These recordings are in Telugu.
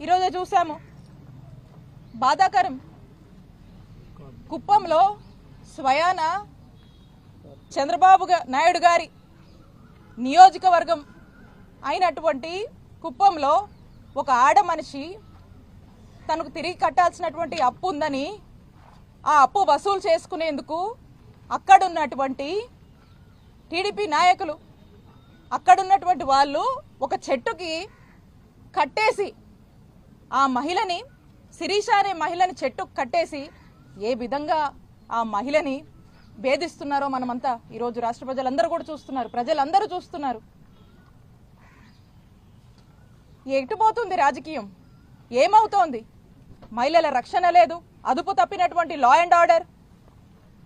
ఈరోజే చూసాము, బాధాకరం. కుప్పంలో స్వయాన చంద్రబాబు నాయుడు గారి నియోజకవర్గం అయినటువంటి కుప్పంలో ఒక ఆడ మనిషి తనకు తిరిగి కట్టాల్సినటువంటి అప్పు ఉందని ఆ అప్పు వసూలు చేసుకునేందుకు అక్కడున్నటువంటి టీడీపీ నాయకులు, అక్కడున్నటువంటి వాళ్ళు ఒక చెట్టుకి కట్టేసి ఆ మహిళని, శిరీష అనే మహిళని చెట్టుకు కట్టేసి ఏ విధంగా ఆ మహిళని వేధిస్తున్నారో మనమంతా ఈరోజు రాష్ట్ర ప్రజలందరూ కూడా చూస్తున్నారు, ప్రజలందరూ చూస్తున్నారు. ఎటుపోతుంది రాజకీయం? ఏమవుతోంది? మహిళల రక్షణ లేదు, అదుపు తప్పినటువంటి లా అండ్ ఆర్డర్,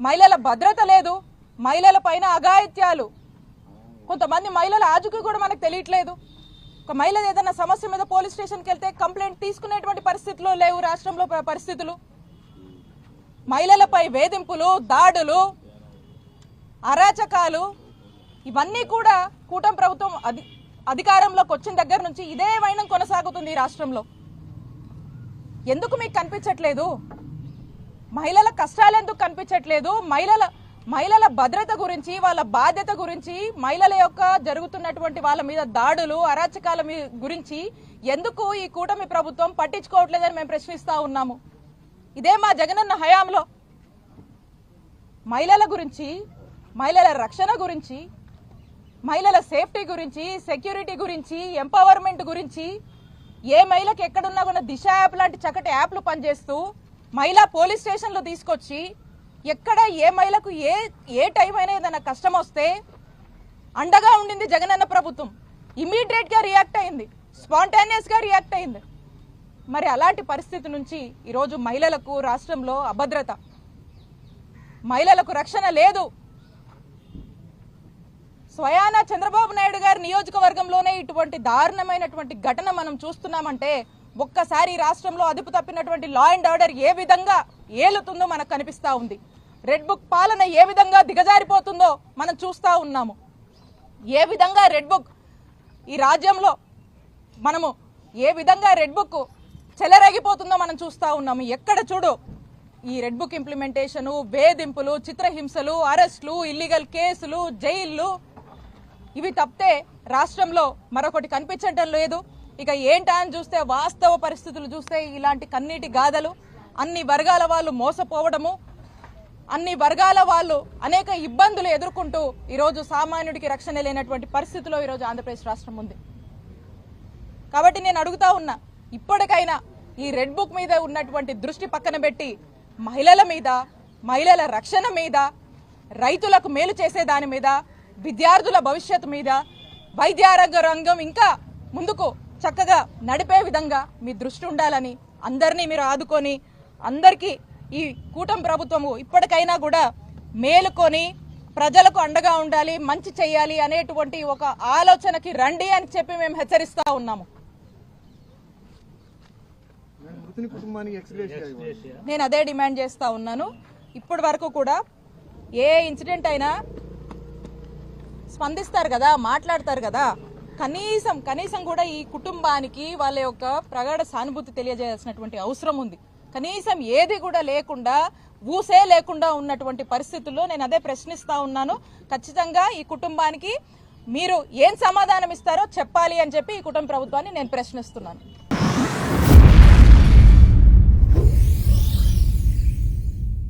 మహిళల భద్రత లేదు, మహిళల పైన అఘాయిత్యాలు, కొంతమంది మహిళల ఆజుకు కూడా మనకు తెలియట్లేదు. ఒక మహిళ ఏదైనా సమస్య మీద పోలీస్ స్టేషన్కి వెళ్తే కంప్లైంట్ తీసుకునేటువంటి పరిస్థితులు లేవు రాష్ట్రంలో పరిస్థితులు. మహిళలపై వేధింపులు, దాడులు, అరాచకాలు, ఇవన్నీ కూడా కూటమి ప్రభుత్వం అధికారంలోకి వచ్చిన దగ్గర నుంచి ఇదే వైనం కొనసాగుతుంది ఈ రాష్ట్రంలో. ఎందుకు మీకు కనిపించట్లేదు? మహిళల కష్టాలు ఎందుకు కనిపించట్లేదు? మహిళల భద్రత గురించి, వాళ్ళ బాధ్యత గురించి, మహిళల యొక్క జరుగుతున్నటువంటి వాళ్ళ మీద దాడులు, అరాచకాల గురించి ఎందుకు ఈ కూటమి ప్రభుత్వం పట్టించుకోవట్లేదని మేము ప్రశ్నిస్తా ఉన్నాము. ఇదే మా జగనన్న హయాంలో మహిళల గురించి, మహిళల రక్షణ గురించి, మహిళల సేఫ్టీ గురించి, సెక్యూరిటీ గురించి, ఎంపవర్మెంట్ గురించి, ఏ మహిళకి ఎక్కడున్నా కూడా దిశ యాప్ లాంటి చక్కటి యాప్లు పనిచేస్తూ మహిళా పోలీస్ స్టేషన్లు తీసుకొచ్చి ఎక్కడ ఏ మహిళకు ఏ టైం అయినా ఏదైనా కష్టం వస్తే అండగా ఉండింది జగనన్న ప్రభుత్వం. ఇమీడియట్ గా రియాక్ట్ అయింది, స్పాంటేనియస్ గా రియాక్ట్ అయింది. మరి అలాంటి పరిస్థితి నుంచి ఈరోజు మహిళలకు రాష్ట్రంలో అభద్రత, మహిళలకు రక్షణ లేదు. స్వయాన చంద్రబాబు నాయుడు గారి నియోజకవర్గంలోనే ఇటువంటి దారుణమైనటువంటి ఘటన మనం చూస్తున్నామంటే ఒక్కసారి రాష్ట్రంలో అదుపు తప్పినటువంటి లా అండ్ ఆర్డర్ ఏ విధంగా ఏలుతుందో మనకు కనిపిస్తా ఉంది. రెడ్ బుక్ పాలన ఏ విధంగా దిగజారిపోతుందో మనం చూస్తా ఉన్నాము. ఏ విధంగా రెడ్ బుక్ ఈ రాజ్యంలో మనము ఏ విధంగా రెడ్ బుక్ చెలరేగిపోతుందో మనం చూస్తా ఉన్నాము. ఎక్కడ చూడు ఈ రెడ్ బుక్ ఇంప్లిమెంటేషను, వేధింపులు, చిత్రహింసలు, అరెస్టులు, ఇల్లీగల్ కేసులు, జైళ్లు, ఇవి తప్పితే రాష్ట్రంలో మరొకటి కనిపించడం లేదు. ఇక ఏంటా అని చూస్తే వాస్తవ పరిస్థితులు చూస్తే ఇలాంటి కన్నీటి గాథలు, అన్ని వర్గాల వాళ్ళు మోసపోవడము, అన్ని వర్గాల వాళ్ళు అనేక ఇబ్బందులు ఎదుర్కొంటూ ఈరోజు సామాన్యుడికి రక్షణ లేనటువంటి పరిస్థితిలో ఈరోజు ఆంధ్రప్రదేశ్ రాష్ట్రం ఉంది. కాబట్టి నేను అడుగుతా ఉన్నా, ఇప్పటికైనా ఈ రెడ్ బుక్ మీద ఉన్నటువంటి దృష్టి పక్కన పెట్టి మహిళల మీద, మహిళల రక్షణ మీద, రైతులకు మేలు చేసే దాని మీద, విద్యార్థుల భవిష్యత్తు మీద, వైద్యారోగ్య రంగం ఇంకా ముందుకు చక్కగా నడిపే విధంగా మీ దృష్టి ఉండాలని, అందరినీ మీరు ఆదుకొని, అందరికీ ఈ కూటమి ప్రభుత్వము ఇప్పటికైనా కూడా మేలుకొని ప్రజలకు అండగా ఉండాలి, మంచి చేయాలి అనేటువంటి ఒక ఆలోచనకి రండి అని చెప్పి మేము హెచ్చరిస్తా ఉన్నాము. నేను అదే డిమాండ్ చేస్తా ఉన్నాను. ఇప్పటి వరకు కూడా ఏ ఇన్సిడెంట్ అయినా స్పందిస్తారు కదా, మాట్లాడతారు కదా, కనీసం కూడా ఈ కుటుంబానికి వాళ్ళ యొక్క ప్రగాఢ సానుభూతి తెలియజేయాల్సినటువంటి అవసరం ఉంది. కనీసం ఏది కూడా లేకుండా, ఊసే లేకుండా ఉన్నటువంటి పరిస్థితుల్లో నేను అదే ప్రశ్నిస్తా ఉన్నాను. ఖచ్చితంగా ఈ కుటుంబానికి మీరు ఏం సమాధానం ఇస్తారో చెప్పాలి అని చెప్పి ఈ కుటుంబ ప్రభుత్వాన్ని నేను ప్రశ్నిస్తున్నాను.